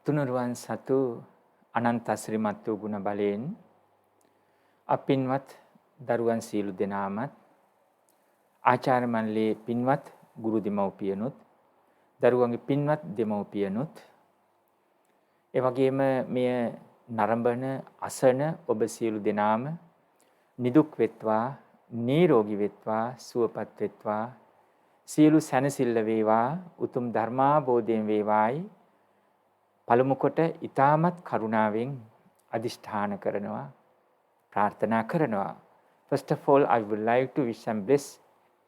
තුනුරුවන් සතු අනන්ත ශ්‍රීමත් වූ ගුණ බලයෙන් අපින්වත් දරුවන් සියලු දෙනාමත් ආචාර්ය මණ්ඩලයේ පින්වත් ගුරු දෙමව්පියනුත් දරුවන්ගේ පින්වත් දෙමව්පියනුත් ඒ වගේම මෙය නරඹන අසන ඔබ සියලු දෙනාම නිදුක් වෙත්වා නිරෝගී වෙත්වා සුවපත් වෙත්වා සියලු සැනසෙල්ල වේවා උතුම් ධර්මාබෝධයෙන් වේවායි පළමු කොට ඊ타මත් කරුණාවෙන් අදිෂ්ඨාන කරනවා ප්‍රාර්ථනා කරනවා. First of all, I would like to wish and bless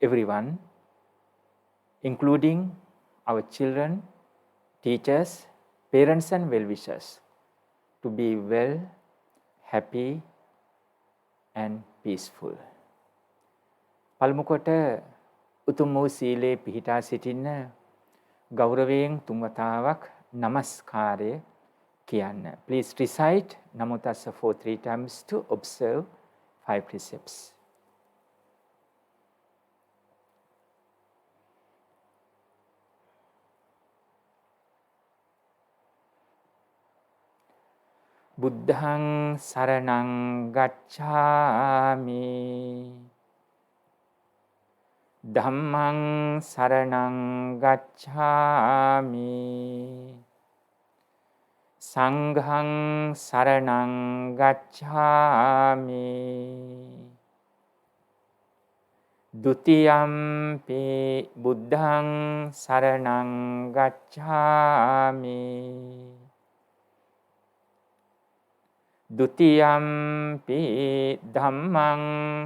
everyone, including our children, teachers, parents and well-wishers, to be well, happy and peaceful. පළමු කොට උතුම් වූ සීලේ පිහිටා සිටින්න ගෞරවයෙන් තුන්වතාවක් නමස්කාරය කියන්න. Please recite Namo Tassa for 3 times to observe 5 precepts. Buddhaං සරණං ගච්ඡාමි. ධම්මං සරණං ගච්ඡාමි. සංඝං සරණං ගච්ඡාමි. ဒ ුතියම්පි බුද්ධං සරණං ගච්ඡාමි. ဒ ුතියම්පි ධම්මං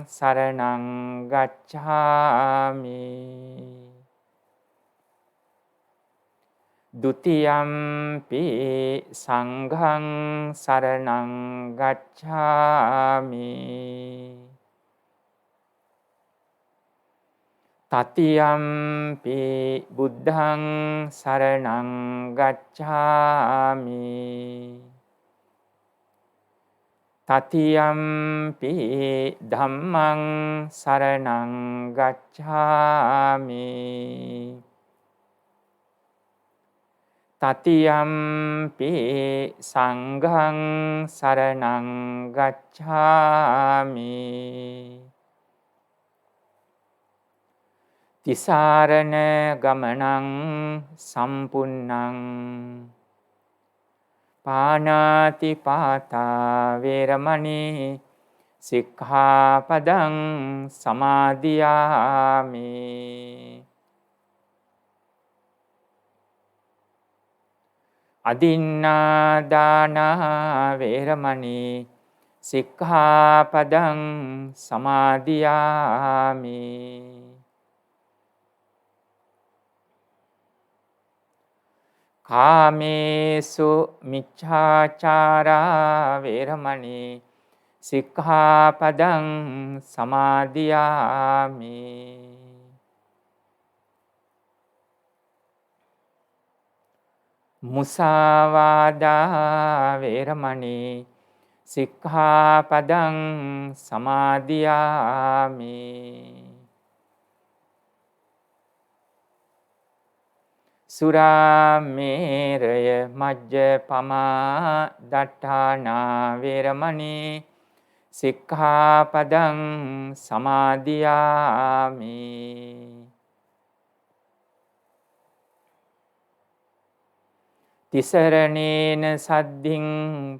සරණං ගච්ඡාමි. ဒ ුතියම්පි සංඝං සරණං ගච්ඡාමි. තතියම්පි බුද්ධං සරණං ගච්ඡාමි. තතියම්පි ධම්මං සරණං ගච්ඡාමි. තතියම්පි සංඝං සරණං ගච්ඡාමි. තිසරණ ගමනං සම්පුන්නං පානාති පාතා වේරමණී සික්ඛාපදං සමාදියාමි. අදින්නා දාන වේරමණී සික්ඛාපදං සමාදියාමි. කාමේසු මිච්ඡාචාරා වේරමණී සික්ඛාපදං සමාදියාමි. මුසාවාදා වේරමණී සික්ඛාපදං සමාදියාමි. සුරාමේරය මජ්ජපමා දට්ඨානා වේරමණී සික්ඛාපදං සමාදියාමි. තිසරණේන සද්ධින්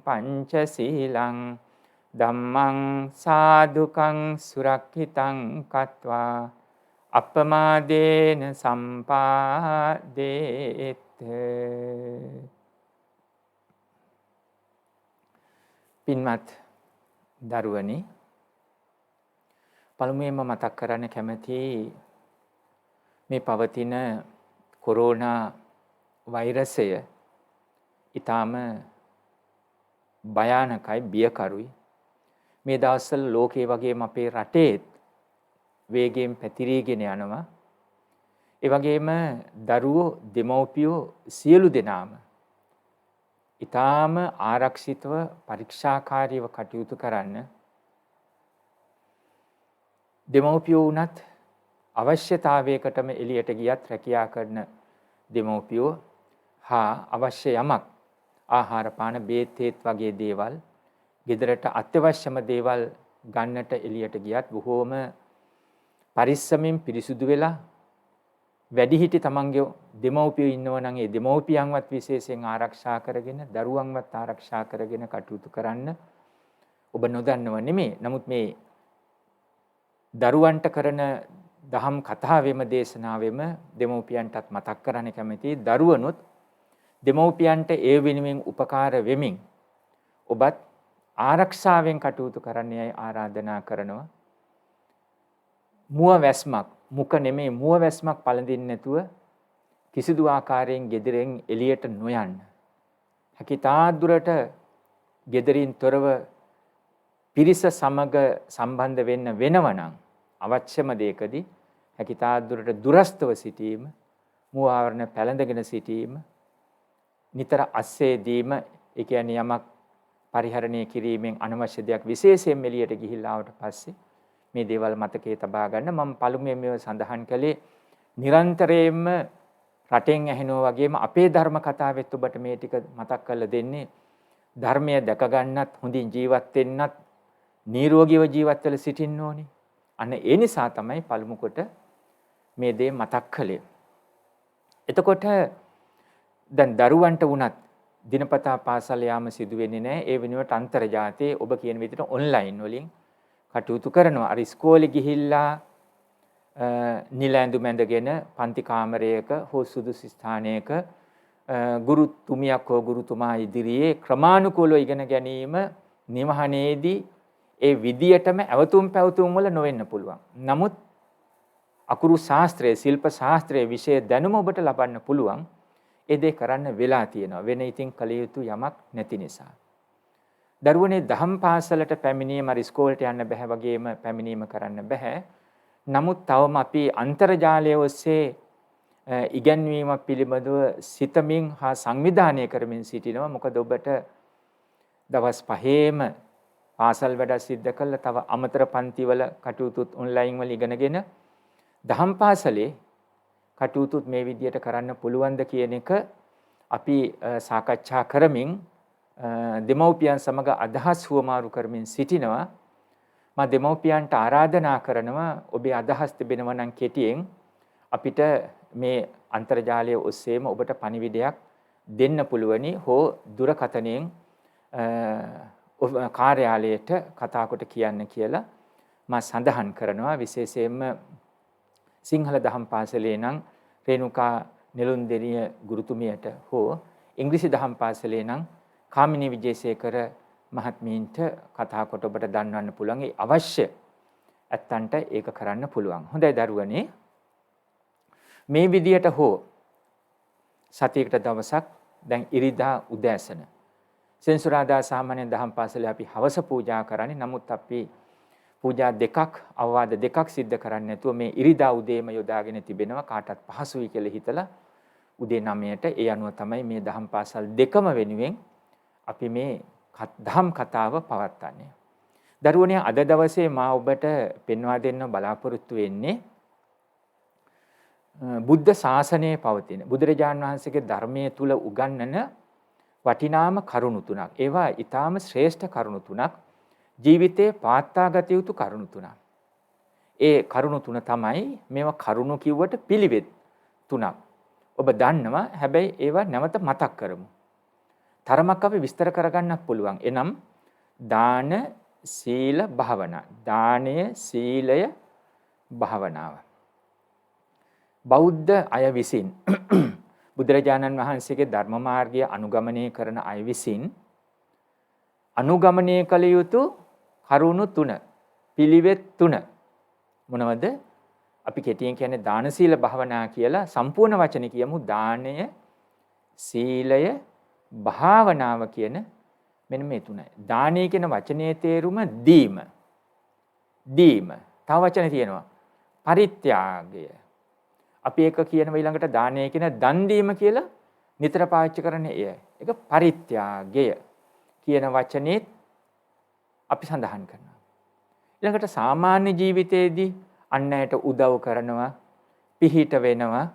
පංචශීලං ධම්මං සාදුකං සුරක්ඛිතං කତ୍වා අපමාදේන සම්පාදේත. පින්වත් දරුවනි, පළමුවෙන්ම මතක් කරන්න කැමති මේ පවතින කොරෝනා වෛරසය ඊටාම භයානකයි, බියකරුයි. මේ දවස්වල ලෝකේ වගේම අපේ රටේත් වේගයෙන් පැතිරීගෙන යනවා. ඒ වගේම දරුවෝ, දෙමව්පියෝ සියලු දෙනාම ඊටාම ආරක්ෂිතව පරීක්ෂාකාරීව කටයුතු කරන්න. දෙමව්පියෝ උනත් අවශ්‍යතාවයකටම එළියට ගියත් රැකියා කරන දෙමව්පියෝ හා අවශ්‍ය යමක් ආහාර පාන බේත් හේත් වගේ දේවල් ගෙදරට අත්‍යවශ්‍යම දේවල් ගන්නට එළියට ගියත් බොහෝම පරිස්සමින් පිරිසුදු වෙලා වැඩිහිටි තමන්ගේ දෙමව්පියෝ ඉන්නව නම් ඒ දෙමව්පියන්වත් විශේෂයෙන් ආරක්ෂා කරගෙන දරුවන්වත් ආරක්ෂා කරගෙන කටයුතු කරන්න ඔබ නොදන්නව නෙමෙයි. නමුත් මේ දරුවන්ට කරන දහම් කතාවෙම දේශනාවෙම දෙමව්පියන්ටත් මතක් කරන්න කැමතියි. දරුවනුත් දෙමව්පියන්ට ඒ වෙනුවෙන් උපකාර වෙමින් ඔබත් ආරක්ෂාවෙන් කටයුතු කරන්නයි ආරාධනා කරනවා. මුව වැස්මක් මුක නෙමේ මුව වැස්මක් පළඳින්න නැතුව කිසිදු ආකාරයෙන් ගෙදරින් එළියට නොයන්න. හැකිතාක් දුරට ගෙදරින් තොරව පිරිස සමග සම්බන්ධ වෙන්න වෙනවනම් අවශ්‍යම දෙයකදී හැකිතාක් දුරට දුරස්තව සිටීම, මුව ආවරණ පැළඳගෙන සිටීම, නිතර අස්සේ දීම, ඒ කියන්නේ යමක් පරිහරණය කිරීමෙන් අනවශ්‍ය දෙයක් විශේෂයෙන් එළියට ගිහිල්ලා ආවට පස්සේ මේ දේවල් මතකයේ තබා ගන්න. මම පළමුවෙන් මේව සඳහන් කළේ නිරන්තරයෙන්ම රටෙන් ඇහෙනවා වගේම අපේ ධර්ම කතාවෙත් ඔබට මේ ටික මතක් කරලා දෙන්නේ. ධර්මය දැක ගන්නත්, හොඳින් ජීවත් වෙන්නත්, නිරෝගීව ජීවත් වෙලා සිටින්න ඕනේ. අන්න ඒ නිසා තමයි පළමු කොට මේ දේ මතක් කළේ. එතකොට දැන් දරුවන්ට වුණත් දිනපතා පාසල් යාම සිදු වෙන්නේ නැහැ. ඒ වෙනුවට අන්තර්ජාතයේ ඔබ කියන විදිහට ඔන්ලයින් වලින් කටයුතු කරනවා. අර ඉස්කෝලේ ගිහිල්ලා නිල ඇඳුම් ඇඳගෙන පන්ති කාමරයක හෝ සුදුසු ස්ථානයක ගුරුතුමියක් හෝ ගුරුතුමා ඉදිරියේ ක්‍රමානුකූලව ඉගෙන ගැනීම නිවහනේදී ඒ විදියටම ඇවතුම් පැවතුම් වල නොවෙන්න පුළුවන්. නමුත් අකුරු ශාස්ත්‍රයේ, ශිල්ප ශාස්ත්‍රයේ විෂය දැනුම ඔබට ලබන්න පුළුවන්. ඒ දේ කරන්න වෙලා තියෙනවා. වෙන ඉතින් කල යුතු යමක් නැති නිසා. දරුවනේ දහම් පාසලට පැමිණීම ඉස්කෝලේට යන්න බෑ වගේම පැමිණීම කරන්න බෑ. නමුත් තවම අපි අන්තර්ජාලය ඔස්සේ ඉගැන්වීම පිළිබඳව සිතමින් හා සංවිධානය කරමින් සිටිනවා. මොකද ඔබට දවස් 5ේම පාසල් වැඩ සිද්ධ කළා, තව අමතර පන්තිවල කටයුතුත් ඔන්ලයින් වල ඉගෙනගෙන දහම් පාසලේ කටයුතුත් මේ විදියට කරන්න පුළුවන්ද කියන එක අපි සාකච්ඡා කරමින් දෙමව්පියන් සමග අදහස් හුවමාරු කරමින් සිටිනවා. මා දෙමව්පියන්ට ආරාධනා කරනවා ඔබේ අදහස් තිබෙනවා නම් කෙටියෙන් අපිට මේ අන්තර්ජාලය ඔස්සේම ඔබට පණිවිඩයක් දෙන්න පුළුවනි හෝ දුරකථනයෙන් කාර්යාලයට කතා කොට කියන්න කියලා මා සඳහන් කරනවා. විශේෂයෙන්ම සිංහල දහම් පාසලේ නම් රේණුකා නෙළුන්දෙනිය ගුරුතුමියට හෝ ඉංග්‍රීසි දහම් පාසලේ නම් කාමිනී විජේසේකර මහත්මීන්ට කතා කොට ඔබට දන්වන්න පුළුවන්. ඒ අවශ්‍ය ඇත්තන්ට ඒක කරන්න පුළුවන්. හොඳයි දරුවනේ, මේ විදියට හෝ සතියකට දවසක් දැන් ඉරිදා උදෑසන සෙන්සුරාදා සාමාන්‍ය දහම් පාසලේ අපි හවස පූජා කරන්නේ. නමුත් අපි පූජා දෙකක්, අවවාද දෙකක් සිද්ධ කරන්නේ නැතුව මේ ඉරිදා උදේම යොදාගෙන තිබෙනවා. කාටත් පහසුයි කියලා හිතලා උදේ 9ට ඒ අනුව තමයි මේ දහම් පාසල් දෙකම වෙනුවෙන් අපි මේ දහම් කතාව පවත්වන්නේ. දරුවනේ, අද දවසේ මා ඔබට පෙන්වා දෙන්න බලාපොරොත්තු වෙන්නේ බුද්ධ ශාසනයේ පවතින බුදුරජාණන් වහන්සේගේ ධර්මයේ තුල උගන්වන වටිනාම කරුණු තුනක්. ඒවා ඊටාම ශ්‍රේෂ්ඨ කරුණු තුනක්. ජීවිතේ පාත්තාගත යුතු කරුණු තුනක්. ඒ කරුණු තුන තමයි මේවා කරුණු කිව්වට පිළිවෙත් තුනක්. ඔබ දන්නවා, හැබැයි ඒවා නැවත මතක් කරමු. තරමක් අපි විස්තර කරගන්නත් පුළුවන්. එනම් දාන, සීල, භාවනා. දානය, සීලය, භාවනාව. බෞද්ධ අය විසින් බුදුරජාණන් වහන්සේගේ ධර්ම මාර්ගය අනුගමනය කරන අය විසින් අනුගමනය කළ යුතු කරුණු තුන, පිළිවෙත් තුන මොනවද? අපි කෙටියෙන් කියන්නේ දාන, සීල, භාවනා කියලා. සම්පූර්ණ වචනේ කියමු. දානය, සීලය, භාවනාව කියන මෙන්න මේ තුනයි. දානය කියන වචනේ තේරුම දීම. දීම. තව වචන තියෙනවා. පරිත්‍යාගය. අපි ඒක කියනවා ඊළඟට දානය කියන දන් දීම කියලා නිතර පාවිච්චි කරන්නේ එයයි. ඒක පරිත්‍යාගය කියන වචනේ අපි සඳහන් කරනවා. ඊළඟට සාමාන්‍ය ජීවිතයේදී අන් අයට උදව් කරනවා, පිහිට වෙනවා,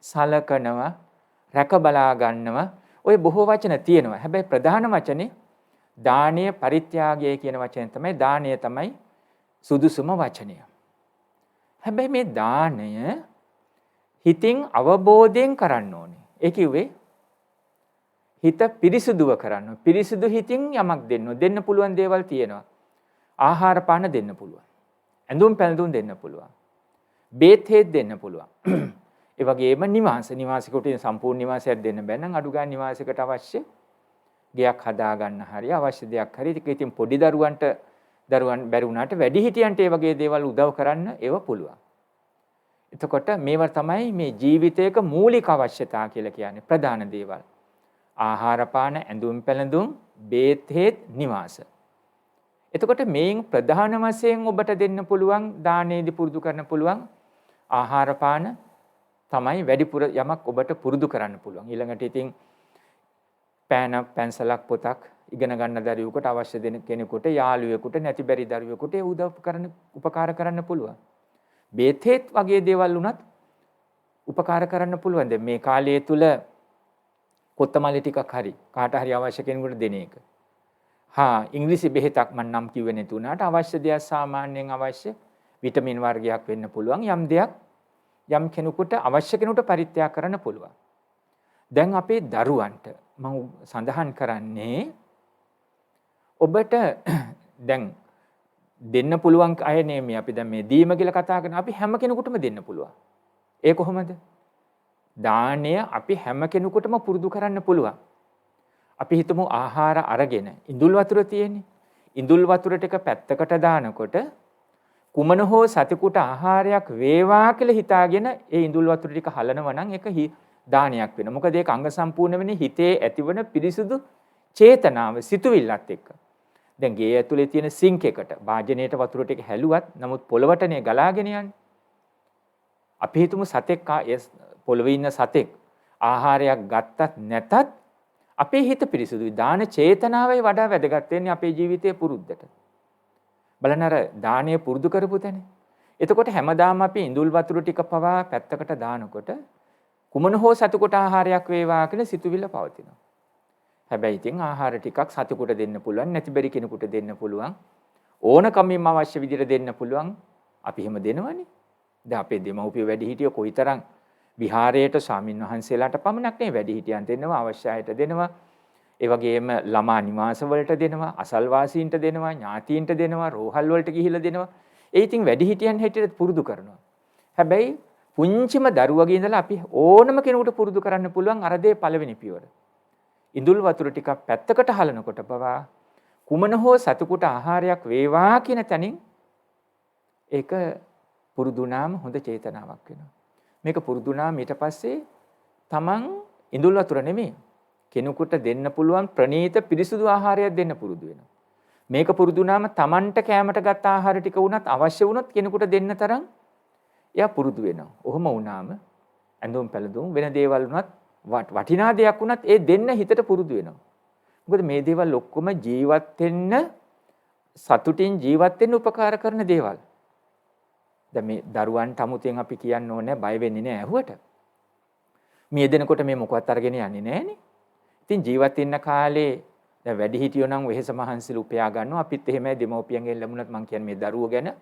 සලකනවා, රැක බලා ගන්නවා. ඔය බොහෝ වචන තියෙනවා. හැබැයි ප්‍රධාන වචනේ දානීය පරිත්‍යාගය කියන වචනේ තමයි දානීය තමයි සුදුසුම වචනය. හැබැයි මේ දානය හිතින් අවබෝධයෙන් කරන්න ඕනේ. ඒ කිව්වේ හිත පිරිසුදුව කරන්න. පිරිසුදු හිතින් යමක් දෙන්න පුළුවන් දේවල් තියෙනවා. ආහාර පාන දෙන්න පුළුවන්. ඇඳුම් පැළඳුම් දෙන්න පුළුවන්. බේත් හේත් දෙන්න පුළුවන්. ඒ වගේම නිවාසිකට සම්පූර්ණ නිවාසයක් දෙන්න බෑ නම් අඩු ගන්න නිවාසයකට අවශ්‍ය ගයක් හදා ගන්න හරිය අවශ්‍ය දෙයක් හරිය. ඒක ඉතින් පොඩි දරුවන් බැරි වුණාට වැඩි හිටියන්ට ඒ වගේ දේවල් උදව් කරන්න ඒව පුළුවන්. එතකොට මේවා තමයි මේ ජීවිතයක මූලික අවශ්‍යතා කියලා කියන්නේ ප්‍රධාන දේවල්. ආහාර පාන, ඇඳුම් පැළඳුම්, බේත් හේත්, නිවාස. එතකොට මේන් ප්‍රධාන වශයෙන් ඔබට දෙන්න පුළුවන් දානයේදී පුරුදු කරන්න පුළුවන් ආහාර පාන තමයි වැඩිපුර යමක් ඔබට පුරුදු කරන්න පුළුවන්. ඊළඟට ඉතින් පෑනක්, පැන්සලක්, පොතක් ඉගෙන ගන්න දරුවෙකුට අවශ්‍ය දෙන කෙනෙකුට, යාළුවෙකුට, නැති බැරි දරුවෙකුට ඒ උපකාර කරන්න පුළුවන්. බේත් හේත් වගේ දේවල් උනත් උපකාර කරන්න පුළුවන්. දැන් මේ කාලය තුල කොත්තමල්ලි ටිකක් හරි කාට හරි අවශ්‍ය කෙනෙකුට දෙන එක. ඉංග්‍රීසි බෙහෙතක් මම නම් කිව්වේ නැතුණාට අවශ්‍ය දෙයක් සාමාන්‍යයෙන් අවශ්‍ය විටමින් වර්ගයක් වෙන්න පුළුවන්. යම් දෙයක් යම් කෙනෙකුට අවශ්‍ය කෙනෙකුට පරිත්‍යාග කරන්න පුළුවන්. දැන් අපේ දරුවන්ට මම සඳහන් කරන්නේ ඔබට දැන් දෙන්න පුළුවන් අය නෙමෙයි අපි දැන් මේ දීම කියලා කතා කරන අපි හැම කෙනෙකුටම දෙන්න පුළුවන්. ඒ කොහොමද? දානය අපි හැම කෙනෙකුටම පුරුදු කරන්න පුළුවන්. අපි හිතමු ආහාර අරගෙන ඉඳුල් වතුර තියෙන්නේ. ඉඳුල් වතුර ටික පැත්තකට දානකොට කුමන හෝ සතෙකුට ආහාරයක් වේවා කියලා හිතාගෙන ඒ ඉඳුල් වතුර ටික හලනවා නම් ඒක දානයක් වෙනවා. මොකද ඒක අංග සම්පූර්ණ වෙන්නේ හිතේ ඇතිවන පිරිසුදු චේතනාව සිතුවිල්ලත් එක්ක. දැන් ගේ ඇතුලේ තියෙන සිංක් එකට වාජනයේට වතුර ටික හැලුවත් නමුත් පොළවටනේ ගලාගෙන යන්නේ. අපි හිතමු සතෙක් පොළවේ ඉන්න සතෙක් ආහාරයක් ගත්තත් නැතත් අපේ හිත පිරිසුදුයි. දාන චේතනාවයි වඩා වැදගත් වෙන්නේ අපේ ජීවිතයේ පුරුද්දට. බලන්න අර දානය පුරුදු කරපු තැන. එතකොට හැමදාම අපි ඉඳුල් වතුර ටික පවා පැත්තකට දානකොට කුමන හෝ සතෙකුට ආහාරයක් වේවා කියලා සිතුවිල්ල පවතිනවා. හැබැයි ඉතින් ආහාර ටිකක් සතෙකුට දෙන්න පුළුවන්, නැති බැරි කෙනෙකුට දෙන්න පුළුවන්. ඕනකමින්ම අවශ්‍ය විදිහට දෙන්න පුළුවන්. අපි එහෙම දෙනවනේ. දැන් අපේ දෙමව්පිය වැඩිහිටියෝ කොයිතරම් විහාරයට ස්වාමින් වහන්සේලාට පමණක් නෙවෙයි වැඩිහිටියන් දෙනවා, අවශ්‍ය අයට දෙනවා. ඒ වගේම ළමා නිවාස වලට දෙනවා, අසල්වාසීන්ට දෙනවා, ඥාතීන්ට දෙනවා, රෝහල් වලට ගිහිල්ලා දෙනවා. ඒ ඉතින් වැඩිහිටියන් හැටියට පුරුදු කරනවා. හැබැයි පුංචිම දරුවගේ ඉඳලා අපි ඕනම කෙනෙකුට පුරුදු කරන්න පුළුවන් අර දේ පළවෙනි පියවර. ඉඳුල් වතුර ටිකක් පැත්තකට හලනකොට පවා කුමන හෝ සතෙකුට ආහාරයක් වේවා කියන තැනින් ඒක පුරුදුනාම හොඳ චේතනාවක් වෙනවා. මේක පුරුදුනාම ඊට පස්සේ තමන් ඉඳුල් වතුර නෙමෙයි කෙනෙකුට දෙන්න පුළුවන් ප්‍රණීත පිරිසුදු ආහාරයක් දෙන්න පුරුදු වෙනවා. මේක පුරුදුනාම තමන්ට කැමට ගත්ත ආහාර ටික වුණත් අවශ්‍ය වුණොත් කෙනෙකුට දෙන්න තරම් එයා පුරුදු වෙනවා. ඔහොම වුණාම ඇඳුම් පැළඳුම් වෙන දේවල් වුණත් වටිනා දෙයක් වුණත් ඒ දෙන්න හිතට පුරුදු වෙනවා. මොකද මේ දේවල් ඔක්කොම ජීවත් වෙන්න සතුටින් ජීවත් වෙන්න උපකාර කරන දේවල්. දැන් මේ දරුවන්ට අමුතෙන් අපි කියන්න ඕනේ බය වෙන්නේ නැහැ ඇහුවට. මේ දෙනකොට මේ මොකවත් අරගෙන යන්නේ නැහනේ. ඉතින් ජීවත් වෙන්න කාලේ දැන් වැඩි හිටියෝ නම් වෙහෙස මහන්සිල උපයා ගන්නවා. අපිත් එහෙමයි දෙමව්පියන්ගෙන් ලැබුණත් මං කියන්නේ මේ දරුවෝ ගැන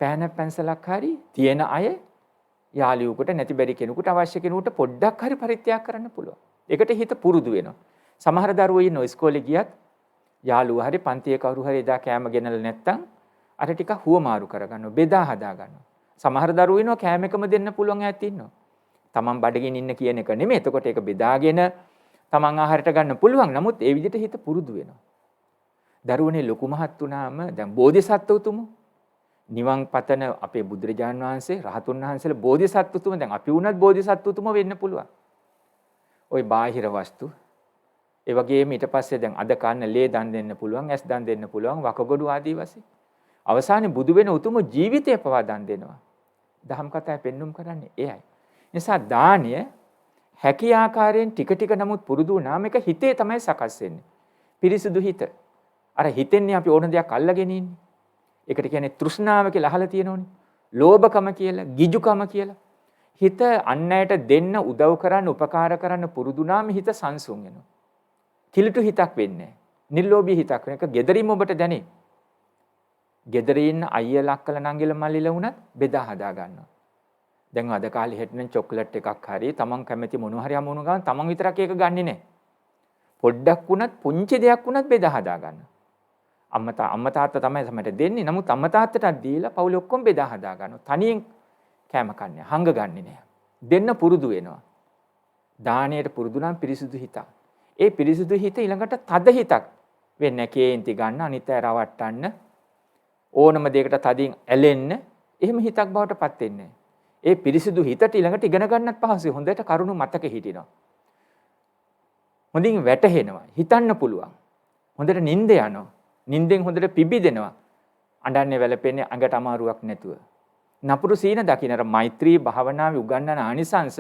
පෑන පැන්සලක් හරි තියෙන අය යාළුවෙකුට නැති බැරි කෙනෙකුට අවශ්‍ය කෙනෙකුට පොඩ්ඩක් හරි පරිත්‍යාග කරන්න පුළුවන්. ඒකට හිත පුරුදු වෙනවා. සමහර දරුවෝ ඉන්න ඉස්කෝලේ ගියත් යාළුවා හරි පන්තියේ කවුරු හරි එදා කෑම ගෙනල්ලා නැත්තම් අර ටික හුවමාරු කරගන්නවා, බෙදා හදා ගන්නවා. සමහර දරුවෝ ඉන්නවා කෑම එකම දෙන්න පුළුවන් ඈත් ඉන්නවා. තමන් බඩගින්න ඉන්න කියන එක නෙමෙයි. එතකොට ඒක බෙදාගෙන තමන් ආහාරයට ගන්න පුළුවන්. නමුත් ඒ විදිහට හිත පුරුදු වෙනවා. දරුවනේ ලොකු මහත් වුණාම දැන් බෝධිසත්වතුමෝ නිවන් පතන අපේ බුදුරජාන් වහන්සේ රහතුන් වහන්සේලා බෝධිසත්වතුම දැන් අපි වුණත් බෝධිසත්වතුම වෙන්න පුළුවන්. ওই බාහිර වස්තු ඒ වගේම ඊට පස්සේ දැන් අද කන්න ලේ දන් දෙන්න පුළුවන්, ඇස් දන් දෙන්න පුළුවන්, වකගොඩු ආදී වශයෙන්. අවසානයේ බුදු වෙන උතුම ජීවිතය පවා දන් දෙනවා. දහම් කතාවේ පෙන්눔 කරන්නේ එයයි. නිසා දානය හැකි ආකාරයෙන් ටික ටික නමුත් පුරුදු වුණාම ඒක හිතේ තමයි සකස් වෙන්නේ. පිරිසුදු හිත. අර හිතෙන්නේ අපි ඕන දෙයක් අල්ලගෙන ඉන්නේ. ඒකට කියන්නේ තෘෂ්ණාව කියලා අහලා තියෙනෝනේ. ලෝභකම කියලා, ගිජුකම කියලා. හිත අන් අයට දෙන්න උදව් කරන්න උපකාර කරන්න පුරුදුනාම හිත සංසුන් වෙනවා. කිලිටු හිතක් වෙන්නේ නැහැ. නිර්ලෝභී හිතක් වෙන එක gederin ඔබට දැනේ. gederin ඉන්න අයියලා අක්කලා නංගිලා මල්ලිලා වුණත් බෙදා හදා ගන්නවා. දැන් අද කාලේ හෙට්ටෙන් චොක්ලට් එකක් හරි තමන් කැමති මොනවා හරි අමුණු ගමන් තමන් විතරක් ඒක ගන්නෙ නැහැ. පොඩ්ඩක් වුණත් පුංචි දෙයක් වුණත් බෙදා හදා ගන්නවා. අම්මා තාත්තා තමයි සමහරට දෙන්නේ. නමුත් අම්මා තාත්තටත් දීලා පවුල ඔක්කොම බෙදා හදා ගන්නවා. තනියෙන් කෑම කන්නේ හංග ගන්නෙ නෑ. දෙන්න පුරුදු වෙනවා. දාණයට පුරුදු නම් පිරිසුදු හිතක්. ඒ පිරිසුදු හිත ඊළඟට තද හිතක් වෙන්නේ කේන්ති ගන්න අනිත් අය රවට්ටන්න ඕනම දෙයකට තදින් ඇලෙන්න එහෙම හිතක් බවට පත් වෙන්නේ. ඒ පිරිසුදු හිතට ඊළඟට ඉගෙන ගන්නත් පහසුයි. හොඳට කරුණු මතක හිටිනවා. හොඳින් වැටහෙනවා. හිතන්න පුළුවන්. හොඳට නිින්ද යනවා. නිින්දෙන් හොඳට පිබිදෙනවා. අඬන්නේ වැළපෙන්නේ අඟට අමාරුවක් නැතුව. නපුරු සීන දකින්නර මෛත්‍රී භාවනාවේ උගන්වන ආනිසංස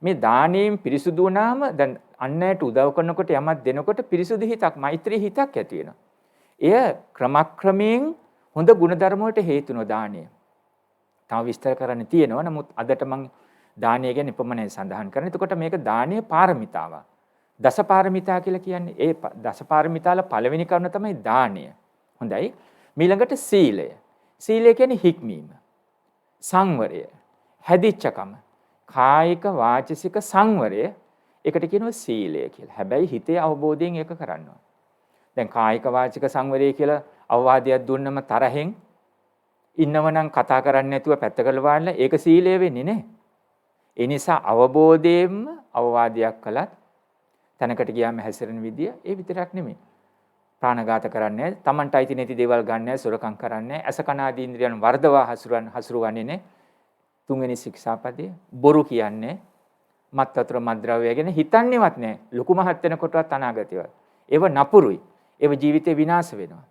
මේ දාණයෙන් පිරිසුදු වුණාම දැන් අන්නයට උදව් කරනකොට යමක් දෙනකොට පිරිසුදු හිතක් මෛත්‍රී හිතක් ඇති වෙනවා. එය ක්‍රමක්‍රමයෙන් හොඳ ගුණධර්ම වලට හේතු වෙනවා දාණය. තව විස්තර කරන්න තියෙනවා. නමුත් අදට මම දාණය ගැන ඉපමණයි සඳහන් කරන්නේ. එතකොට මේක දාණය පාරමිතාවක්. දසපාරමිතා කියලා කියන්නේ ඒ දසපාරමිතාල පළවෙනි කරුණ තමයි දාණය. හොඳයි. ඊළඟට සීලය. සීලය කියන්නේ හික්මීම. සංවරය. හැදිච්චකම. කායික වාචික සංවරය. ඒකට කියනවා සීලය කියලා. හැබැයි හිතේ අවබෝධයෙන් ඒක කරන්න ඕන. දැන් කායික වාචික සංවරය කියලා අවවාදයක් දුන්නම තරහෙන් ඉන්නවනම් කතා කරන්නේ නැතුව පැත්තකට වාඩිලා ඒක සීලය වෙන්නේ නැහැ. ඒ නිසා අවබෝධයෙන්ම අවවාදයක් කළත් තැනකට ගියාම හැසිරෙන විදිය ඒ විතරක් නෙමෙයි. ප්‍රාණඝාත කරන්නේ, Tamanට අයිති නැති දේවල් ගන්නෑ, සොරකම් කරන්නේ, අස කන ආදී ඉන්ද්‍රියන් වර්ධවා හසුරුවන්නේ නැහැ. තුන්වෙනි ශික්ෂාපදය බොරු කියන්නේ, මත් වතුර මත්ද්‍රව්‍ය ගැන හිතන්නේවත් නැහැ. ලොකු මහත් වෙනකොටවත් අනාගතේවත්. ඒව නපුරුයි. ඒව ජීවිතේ විනාශ වෙනවා.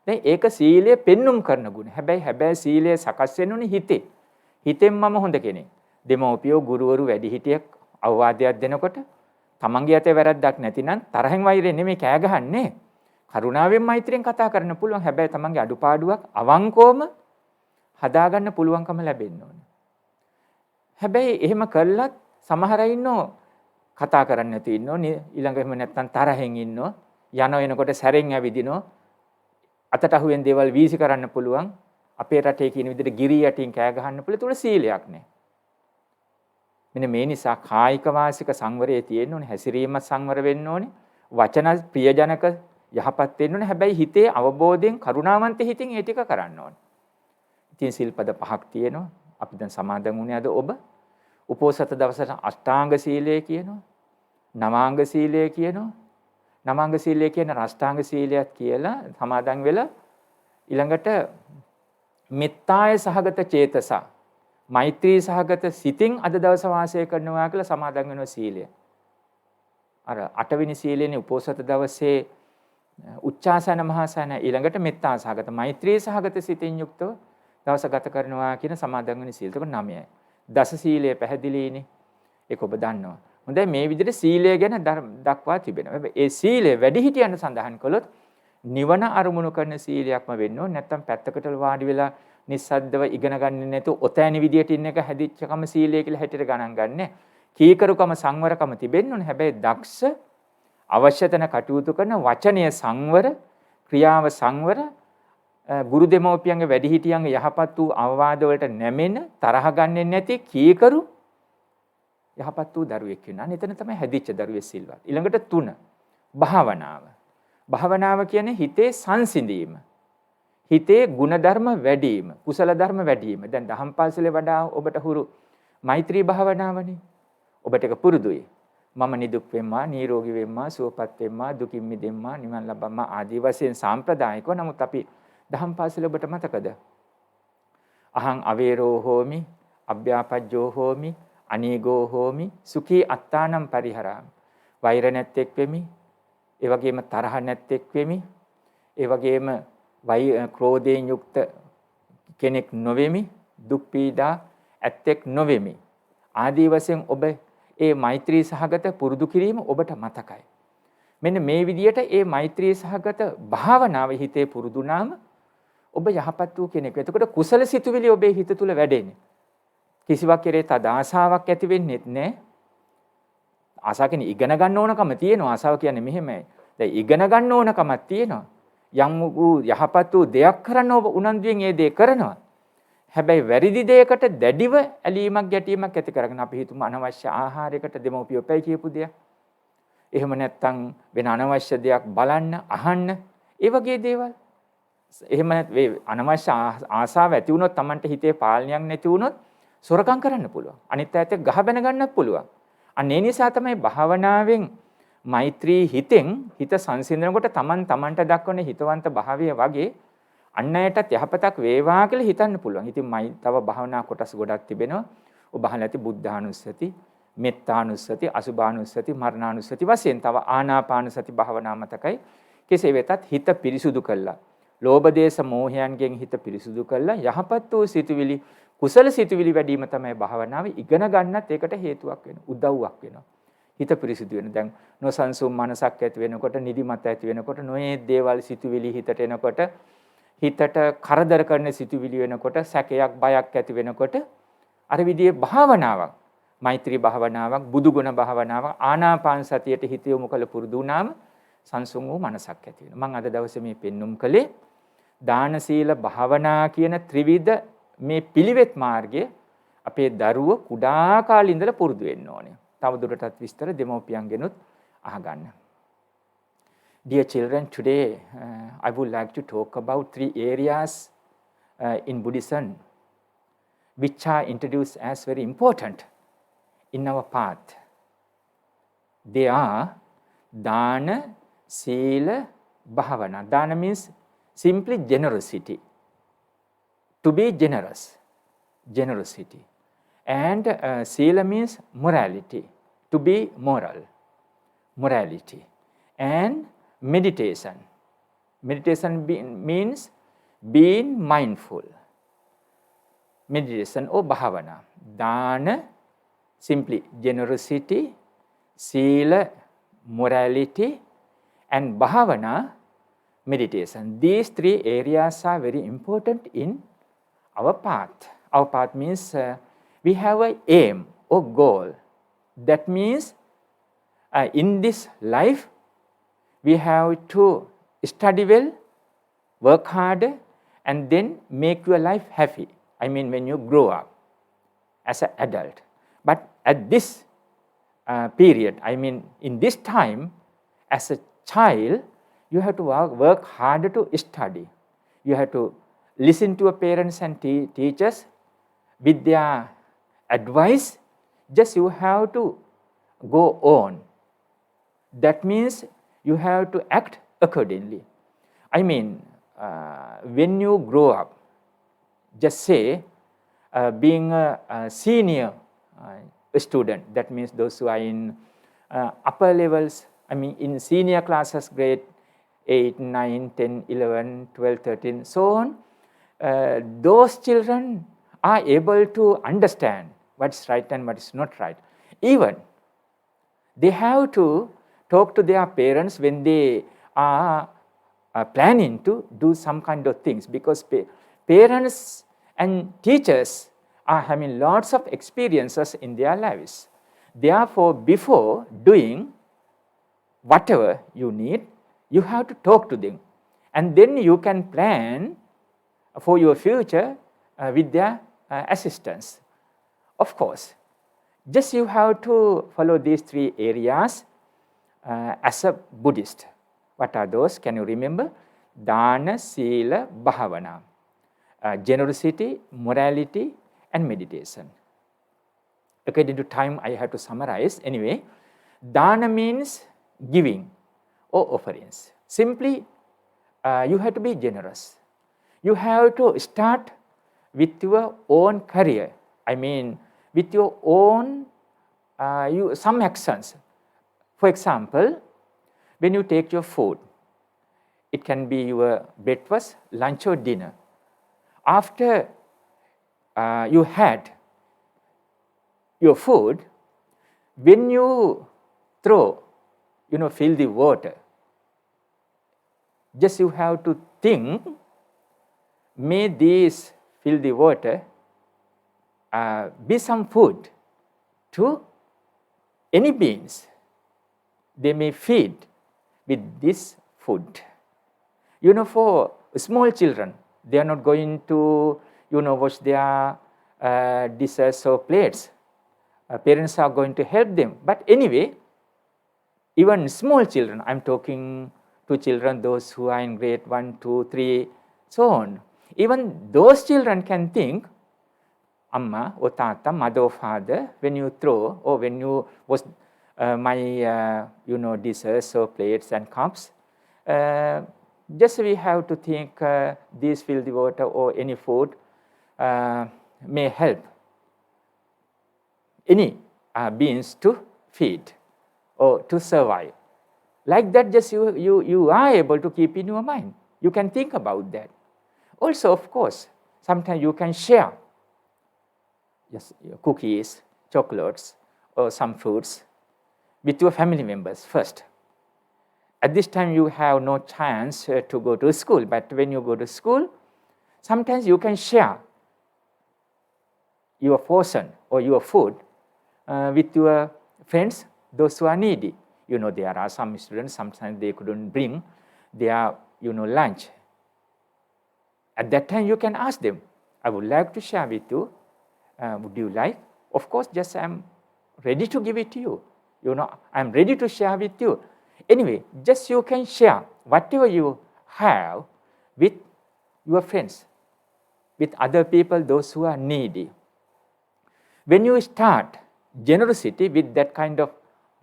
දැන් ඒක සීලය පෙන්눔 කරන ගුණ. හැබැයි සීලය සකස් වෙනුනේ හිතේ. හිතෙන් මම හොඳ කෙනෙක්. දෙමව්පියෝ ගුරුවරු වැඩිහිටියෙක් අවවාදයක් දෙනකොට තමන්ගේ අතේ වැරද්දක් නැතිනම් තරහෙන් වෛරයෙන් නෙමෙයි කෑ ගහන්නේ. කරුණාවෙන් මෛත්‍රියෙන් කතා කරන්න පුළුවන්. හැබැයි තමන්ගේ අඩුපාඩුවක් අවංකවම හදාගන්න පුළුවන්කම ලැබෙන්න ඕන. හැබැයි එහෙම කළත් සමහර අය ඉන්නෝ කතා කරන්නේ නැති ඉන්නෝ ඊළඟ එහෙම නැත්තම් තරහෙන් ඉන්නෝ යන එනකොට සැරෙන් ඇවිදිනෝ අතට අහුවෙන් දේවල් වීසි කරන්න පුළුවන්. අපේ රටේ කියන විදිහට ගිරි යටින් කෑ ගහන්න පුළුවන්. ඒක සීලයක් නෑ. මෙන්න මේ නිසා කායික වාසික සංවරයේ තියෙන්න ඕනේ. හැසිරීම සංවර වෙන්න ඕනේ. වචන ප්‍රියජනක යහපත් වෙන්න ඕනේ. හැබැයි හිතේ අවබෝධයෙන් කරුණාවන්ත හිතින් ඒ ටික කරන්න ඕනේ. ඉතින් සිල්පද 5ක් තියෙනවා. අපි දැන් සමාදන් වුණේ අද ඔබ. උපෝසත දවසට අෂ්ටාංග සීලය කියනවා. නවාංග සීලය කියනවා. නවාංග සීලය කියන අෂ්ටාංග සීලයක් කියලා සමාදන් වෙලා ඊළඟට මෙත්තාය සහගත චේතසා මෛත්‍රී සහගත සිතින් අද දවස වාසය කරනවා කියලා සමාදන් වෙනවා සීලය. අර 8 වෙනි සීලේනේ උපෝසත දවසේ උච්චාසන මහාසන ඊළඟට මෙත්තා සහගත මෛත්‍රී සහගත සිතින් යුක්තව දවස ගත කරනවා කියන සමාදන් වෙන සීල. ඒක 9යි. දස සීලය පැහැදිලිනේ. ඒක ඔබ දන්නවා. හොඳයි මේ විදිහට සීලය ගැන දක්වා තිබෙනවා. හැබැයි ඒ සීලය වැඩි හිටියන සඳහන් කළොත් නිවන අරමුණු කරන සීලයක්ම වෙන්න ඕනේ. නැත්තම් පැත්තකට වාඩි වෙලා නිස්සද්දව ඉගෙන ගන්න නැතුව ඔතෑනි විදියට ඉන්න එක හැදිච්චකම සීලය කියලා හැටියට ගණන් ගන්නෑ. කීකරුකම සංවරකම තිබෙන්න ඕනේ. හැබැයි දක්ෂ අවශ්‍ය තැන කටයුතු කරන වචනය සංවර, ක්‍රියාව සංවර, ගුරු දෙමව්පියන්ගේ වැඩිහිටියන්ගේ යහපත් වූ අවවාද වලට නැමෙන, තරහ ගන්නෙ නැති කීකරු යහපත් වූ දරුවෙක් වෙනවා. එතන තමයි හැදිච්ච දරුවේ සිල්වත්. ඊළඟට 3 භාවනාව. භාවනාව කියන්නේ හිතේ සංසිඳීම. හිතේ ಗುಣධර්ම වැඩි වීම, කුසල ධර්ම වැඩි වීම. දැන් දහම් පාසලේ වඩා ඔබට හුරු මෛත්‍රී භාවනාවනේ. ඔබට ඒක පුරුදුයි. මම නිදුක් වෙම්මා, නිරෝගී වෙම්මා, සුවපත් වෙම්මා, දුකින් මිදෙම්මා, නිවන් ලබම්මා ආදී වශයෙන් සාම්ප්‍රදායිකව. නමුත් අපි දහම් පාසලේ ඔබට මතකද? අහං අවේරෝ හෝමි, අභ්‍යාපජ්ජෝ හෝමි, අනීගෝ හෝමි, සුඛී අත්තානම් පරිහරාමි. වෛර නැත්තේක් වෙමි. ඒ වගේම තරහ නැත්තේක් වෙමි. ඒ වගේම ක්‍රෝධයෙන් යුක්ත කෙනෙක් නොවෙමි. දුක් පීඩා ඇත්තෙක් නොවෙමි. ආදී වශයෙන් ඔබ ඒ මෛත්‍රී සහගත පුරුදු කිරීම ඔබට මතකයි. මෙන්න මේ විදියට ඒ මෛත්‍රී සහගත භාවනාව හිතේ පුරුදුනාම ඔබ යහපත් වූ කෙනෙක්. එතකොට කුසල සිතුවිලි ඔබේ හිත තුල වැඩෙන්නේ. කිසිවක් කෙරේ තද ආසාවක් ඇති වෙන්නේත් නැහැ. ආසාව කියන්නේ ඉගෙන ගන්න ඕනකම තියෙනවා. ආසාව කියන්නේ මෙහෙමයි. දැන් ඉගෙන ගන්න ඕනකමක් තියෙනවා. යම් වූ යහපත් වූ දෙයක් කරන්න ඔබ උනන්දුවෙන් ඒ දේ කරනවා. හැබැයි වැරදි දෙයකට දැඩිව ඇලීමක් ගැටීමක් ඇති කරගෙන අපි හිතමු අනවශ්‍ය ආහාරයකට දෙමව්පියෝ පැය කියපු දෙයක්. එහෙම නැත්නම් වෙන අනවශ්‍ය දෙයක් බලන්න, අහන්න, ඒ වගේ දේවල්. එහෙම නැත්නම් අනවශ්‍ය ආසාව ඇති වුණොත් Tamanට හිතේ පාලනයක් නැති වුණොත් සොරකම් කරන්න පුළුවන්. අනිත් අයත් ගහ බැන ගන්නත් පුළුවන්. අන්න ඒ නිසා තමයි භාවනාවෙන් මෛත්‍රී හිතෙන් හිත සංසිඳනකොට Tamanට දක්වන හිතවන්ත භාවය වගේ අන් අයටත් යහපතක් වේවා කියලා හිතන්න පුළුවන්. ඉතින් තව භාවනා කොටස් ගොඩක් තිබෙනවා. ඔබ අහලා ඇති බුද්ධානුස්සති, මෙත්තානුස්සති, අසුභානුස්සති, මරණානුස්සති වශයෙන් තව ආනාපාන සති භාවනා මතකයි. කෙසේ වෙතත් හිත පිරිසුදු කළා. ලෝභ දේශ මොහයන්ගෙන් හිත පිරිසුදු කළා. යහපත් වූ සිතුවිලි, කුසල සිතුවිලි වැඩිම තමයි භාවනාවේ ඉගෙන ගන්නත් ඒකට හේතුවක් වෙනවා. උදව්වක් වෙනවා. හිත පිරිසුදු වෙන. දැන් නොසන්සුන් මනසක් ඇති වෙනකොට, නිදිමත ඇති වෙනකොට, නොයේ දේවල් සිතුවිලි හිතට එනකොට, හිතට කරදර කරන සිතුවිලි වෙනකොට, සැකයක් බයක් ඇති වෙනකොට අර විදිහේ භාවනාවක්, මෛත්‍රී භාවනාවක්, බුදුගුණ භාවනාවක්, ආනාපාන සතියට හිත යොමු කළ පුරුදු වුණාම සංසුන් වූ මනසක් ඇති වෙනවා. මම අද දවසේ මේ පෙන්눔 කළේ දාන සීල භාවනා කියන ත්‍රිවිධ මේ පිළිවෙත් මාර්ගය අපේ දරුවෝ කුඩා කාලේ ඉඳලා පුරුදු වෙන්න ඕනේ. තවදුරටත් විස්තර දෙමව්පියන්ගෙනුත් අහගන්න. Dear children, today I would like to talk about 3 areas in Buddhism which are introduced as very important in our path. They are Dana, Sila, Bhavana. Dana means simply generosity. To be generous, generosity. And Sila means morality, to be moral, morality. And meditation. Meditation means being mindful. Meditation or bhavana. Dana, simply generosity. Sila, morality. And bhavana, meditation. These 3 areas are very important in our path. Our path means we have an aim or goal. That means in this life, we have to study well, work hard, and then make your life happy. I mean, when you grow up as an adult. But at this period, I mean, in this time, as a child, you have to work hard to study. You have to listen to your parents and teachers with their advice. Just you have to go on. That means you have to act accordingly. I mean, when you grow up, just say, being a senior student, that means those who are in upper levels, I mean in senior classes, grade 8, 9, 10, 11, 12, 13, so on, those children are able to understand what's right and what is not right. Even they have to talk to their parents when they are planning to do some kind of things, because parents and teachers are having lots of experiences in their lives. Therefore, before doing whatever you need, you have to talk to them. And then you can plan for your future with their assistance. Of course, just you have to follow these 3 areas as a Buddhist. What are those? Can you remember? Dana, Sila, Bhavana. Generosity, morality, and meditation. According to time, I have to summarize. Anyway, Dana means giving or offerings. Simply, you have to be generous. You have to start with your own career. I mean, with your own some actions. For example, when you take your food, it can be your breakfast, lunch, or dinner. After you had your food, when you throw, fill the water, just you have to think, may this fill the water be some food to any beings. They may feed with this food. For small children, they are not going to, wash their dishes or plates. Parents are going to help them. But anyway, even small children, I'm talking to children, those who are in grade 1, 2, 3, so on. Even those children can think, Amma or Tata, mother or father, when you throw or when you wash my dishes or plates and cups, just we have to think this filthy water or any food may help any beings to feed or to survive. Like that, just you are able to keep in your mind. You can think about that. Also, of course, sometimes you can share cookies, chocolates, or some fruits with your family members first. At this time, you have no chance to go to school, but when you go to school, sometimes you can share your portion or your food with your friends, those who are needy. There are some students, sometimes they couldn't bring their, lunch. At that time, you can ask them, I would like to share with you. Would you like? Of course, just I'm ready to give it to you. I'm ready to share with you. Anyway, just you can share whatever you have with your friends, with other people, those who are needy. When you start generosity with that kind of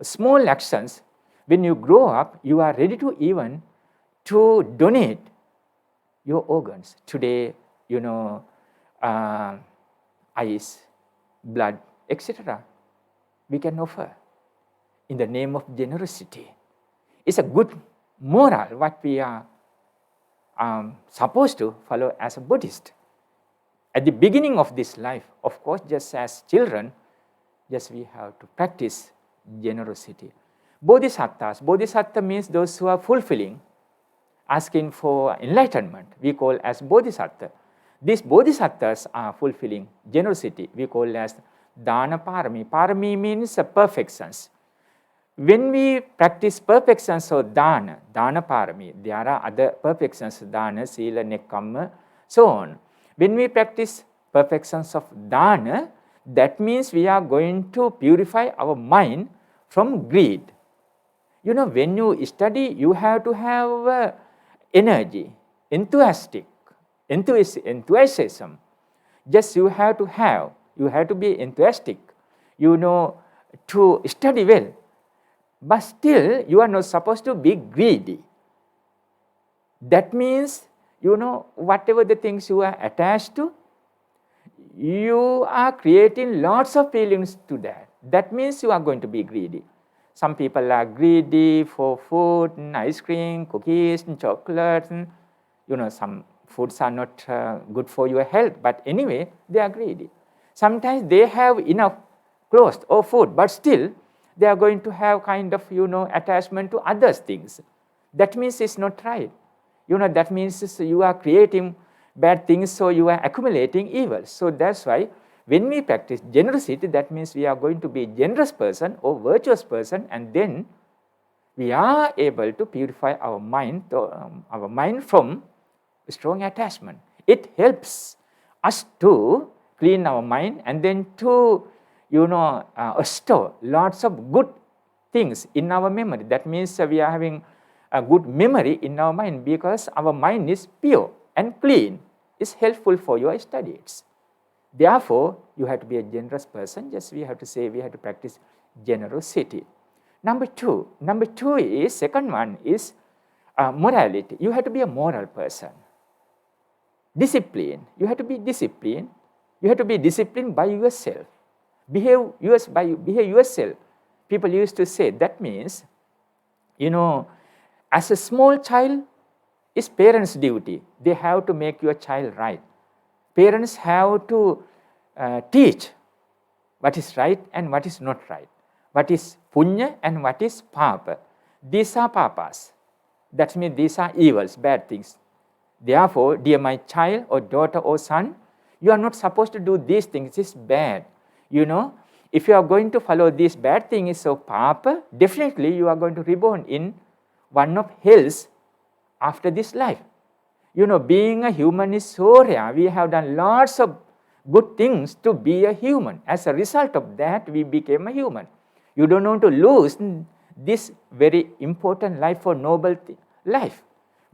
small actions, when you grow up, you are ready to even to donate your organs. Today, eyes, blood, etc. we can offer in the name of generosity. It's a good moral what we are supposed to follow as a Buddhist. At the beginning of this life, of course, just as children, just we have to practice generosity. Bodhisattva means those who are fulfilling, asking for enlightenment, we call as bodhisattva. These bodhisattvas are fulfilling generosity, we call as dana parami. Parami means perfections. When we practice perfections of dana parami, there are other perfections, dana, sila, nekkhamma, so on. When we practice perfections of dana, that means we are going to purify our mind from greed. When you study, you have to have energy, enthusiasm. Just you have to be enthusiastic, to study well. But still, you are not supposed to be greedy. That means, whatever the things you are attached to, you are creating lots of feelings to that. That means you are going to be greedy. Some people are greedy for food, ice cream, cookies, chocolates. Some foods are not good for your health, but anyway, they are greedy. Sometimes they have enough clothes or food, but still, they are going to have kind of, attachment to other things. That means it's not right. That means you are creating bad things, so you are accumulating evil. So that's why when we practice generosity, that means we are going to be a generous person or virtuous person, and then we are able to purify our mind from strong attachment. It helps us to clean our mind and then to store lots of good things in our memory. That means we are having a good memory in our mind because our mind is pure and clean. It's helpful for your studies. Therefore, you have to be a generous person. Just we have to say we have to practice generosity. Number two is, second one is morality. You have to be a moral person. Discipline. You have to be disciplined. You have to be disciplined by yourself. Behave yourself. People used to say that means, as a small child, it's parents' duty. They have to make your child right. Parents have to teach what is right and what is not right. What is punya and what is papa. These are papas. That means these are evils, bad things. Therefore, dear my child or daughter or son, You are not supposed to do these things. It's bad. You know, if you are going to follow these bad things, so papa, definitely you are going to reborn in one of hells after this life. You know, being a human is so rare. We have done lots of good things to be a human. As a result of that, we became a human. You don't want to lose this very important life or noble life.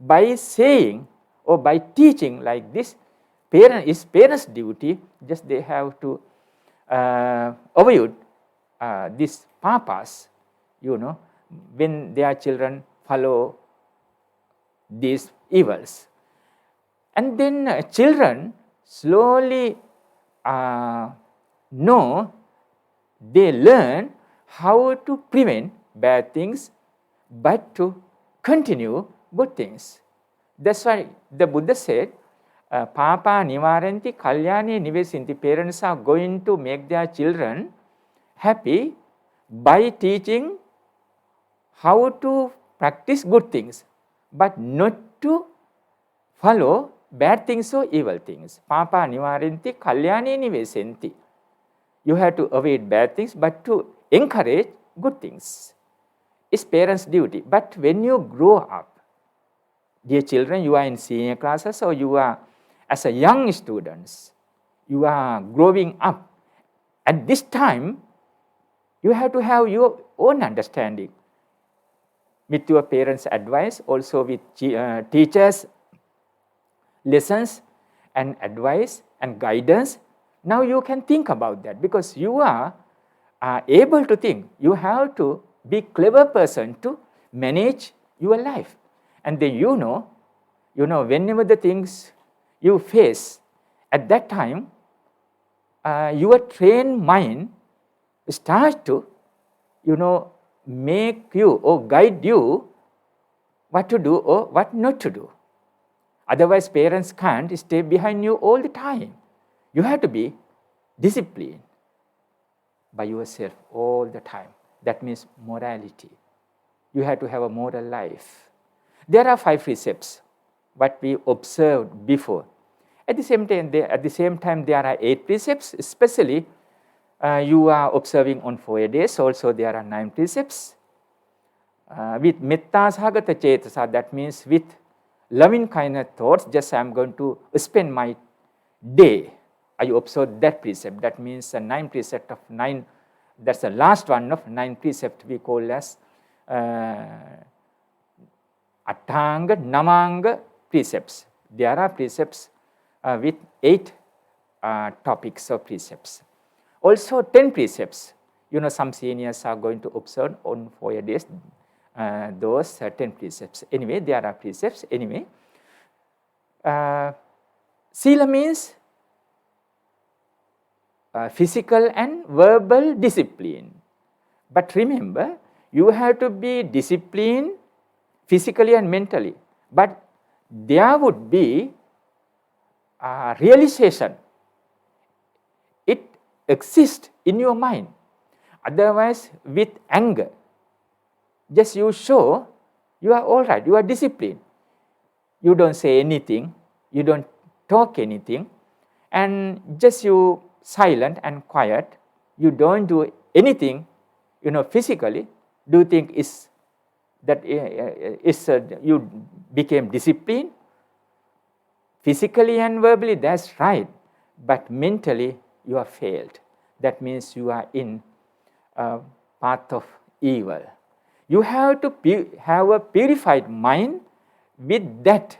By saying or by teaching like this, parents' duty, just they have to avoid these papas, you know, when their children follow these evils. And then children slowly they learn how to prevent bad things, but to continue good things. That's why the Buddha said, Papa nivaranti kalyani nivesinti. Parents are going to make their children happy by teaching how to practice good things, but not to follow bad things or evil things. Papa nivaranti kalyani nivesinti. You have to avoid bad things, but to encourage good things. It's parents' duty. But when you grow up, dear children, you are in senior classes or you are as a young students, you are growing up. At this time, you have to have your own understanding with your parents' advice, also with teachers' lessons and advice and guidance. Now you can think about that because you are able to think. You have to be clever person to manage your life. And then you know, whenever the things you face, at that time, your trained mind starts to, make you or guide you what to do or what not to do. Otherwise, parents can't stay behind you all the time. You have to be disciplined by yourself all the time. That means morality. You have to have a moral life. There are 5 precepts, what we observed before. At the same time, there are 8 precepts, especially you are observing on 4 days. Also, there are 9 precepts. With metta sahagata cetasa, that means with loving kind of thoughts, just I am going to spend my day. I observe that precept. That means the 9 precept of 9. That's the last one of 9 precept we call as Atthanga, Namanga precepts. There are precepts with 8 topics of precepts. Also 10 precepts. Some seniors are going to observe on 4 days those 10 precepts. Anyway, there are precepts. Anyway, Sila means physical and verbal discipline. But remember, you have to be disciplined physically and mentally. But there would be realization. It exists in your mind. Otherwise, with anger, just you show you are all right, you are disciplined. You don't say anything, you don't talk anything, and just you silent and quiet. You don't do anything, physically. Do you think you became disciplined? Physically and verbally, that's right. But mentally, you are failed. That means you are in a path of evil. You have to have a purified mind with that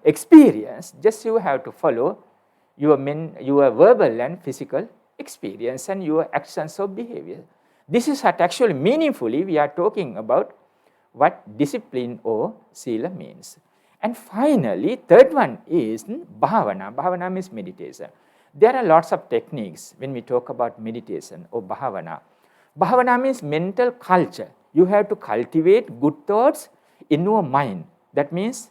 experience. Just you have to follow your verbal and physical experience and your actions of behavior. This is what actually meaningfully we are talking about what discipline or sila means. And finally, third one is bhavana. Bhavana means meditation. There are lots of techniques when we talk about meditation or bhavana. Bhavana means mental culture. You have to cultivate good thoughts in your mind. That means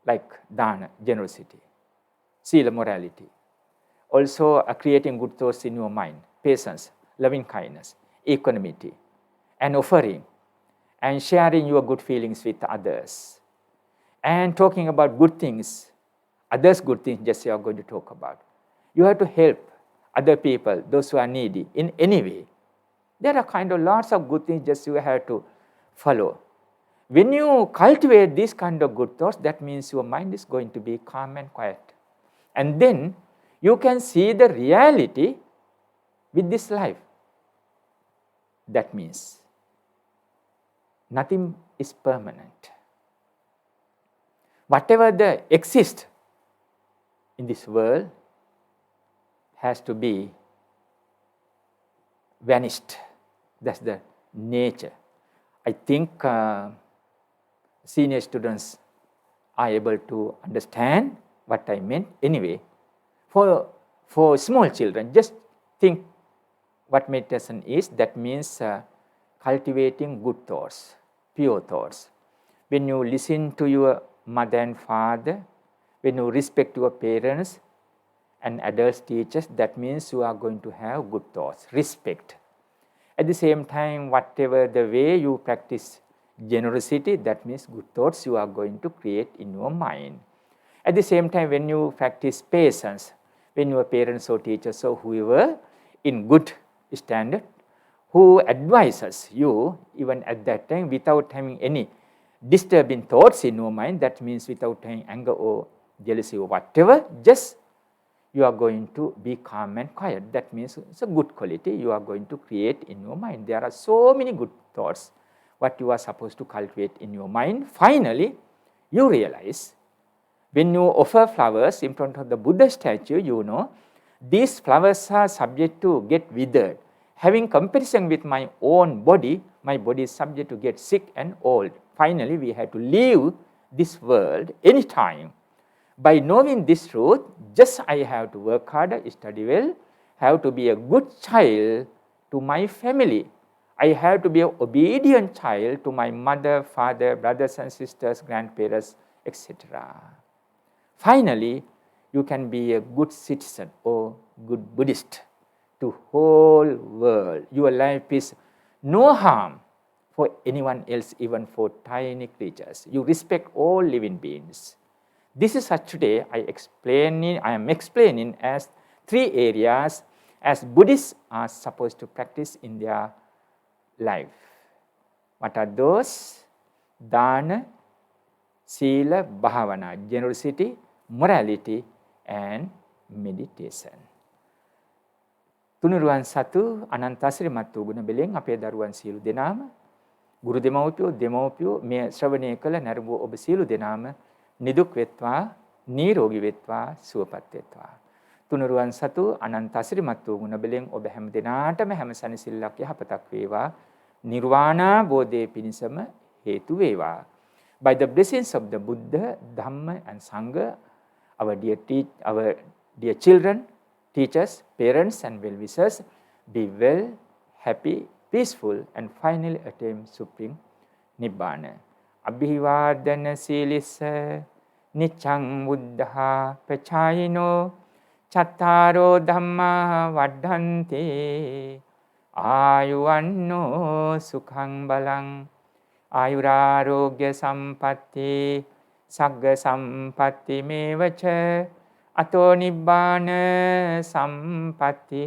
like dana, generosity, sila, morality. Also creating good thoughts in your mind, patience, loving kindness, equanimity, and offering, and sharing your good feelings with others, and talking about good things others' good things just you are going to talk about. You have to help other people, those who are needy, in any way. There are kind of lots of good things just you have to follow. When you cultivate these kind of good thoughts, that means your mind is going to be calm and quiet. And then you can see the reality with this life. That means nothing is permanent. Whatever that exists in this world has to be vanished. That's the nature. I think senior students are able to understand what I meant. Anyway, for small children, just think what meditation is. That means cultivating good thoughts, pure thoughts. When you listen to your mother and father, when you respect your parents and adults, teachers, that means you are going to have good thoughts, respect. At the same time, whatever the way you practice generosity, that means good thoughts you are going to create in your mind. At the same time, when you practice patience, when your parents or teachers or whoever in good standard, who advises you even at that time without having any disturbing thoughts in your mind, that means without having anger or jealousy or whatever, just you are going to be calm and quiet. That means it's a good quality you are going to create in your mind. There are so many good thoughts what you are supposed to cultivate in your mind. Finally, you realize when you offer flowers in front of the Buddha statue, you know, these flowers are subject to get withered. Having comparison with my own body, my body is subject to get sick and old. Finally, we have to leave this world anytime. By knowing this truth, just I have to work harder, study well, have to be a good child to my family. I have to be an obedient child to my mother, father, brothers and sisters, grandparents, etc. Finally, you can be a good citizen or good Buddhist to whole world. Your life is no harm for anyone else, even for tiny creatures. You respect all living beings. This is such today I am explaining as 3 areas as Buddhists are supposed to practice in their life. What are those? Dana, Sila, Bhavana, generosity, morality, and meditation. තුනුරුවන් සතු අනන්ත ශ්‍රීමත් වූ ගුණ බෙලෙන් අපේ දරුවන් සියලු දෙනාම ගුරු දෙමව්පියෝ මේ ශ්‍රවණය කළ නරඹු ඔබ සියලු දෙනාම නිදුක් වෙත්වා, නිරෝගී වෙත්වා, සුවපත් වෙත්වා. තුනුරුවන් සතු අනන්ත ශ්‍රීමත් වූ ගුණ බෙලෙන් ඔබ හැම දිනාටම හැම සැනසෙල්ලක් යහපතක් වේවා. නිර්වාණ බෝධිය පිණිසම හේතු වේවා. By the blessings of the Buddha, Dhamma and Sangha, our dear children, teachers, parents and well-wishers, be well, happy, peaceful and finally attain supreme Nibbana. Abhivardhana silissa niccang buddha pachayino chattaro dhamma vaddhanti ayuvanno sukhang balang ayurarogya sampatti sagga sampatti mevacha ato nibbana sampatti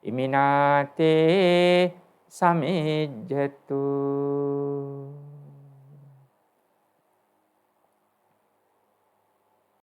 iminate samejjatu.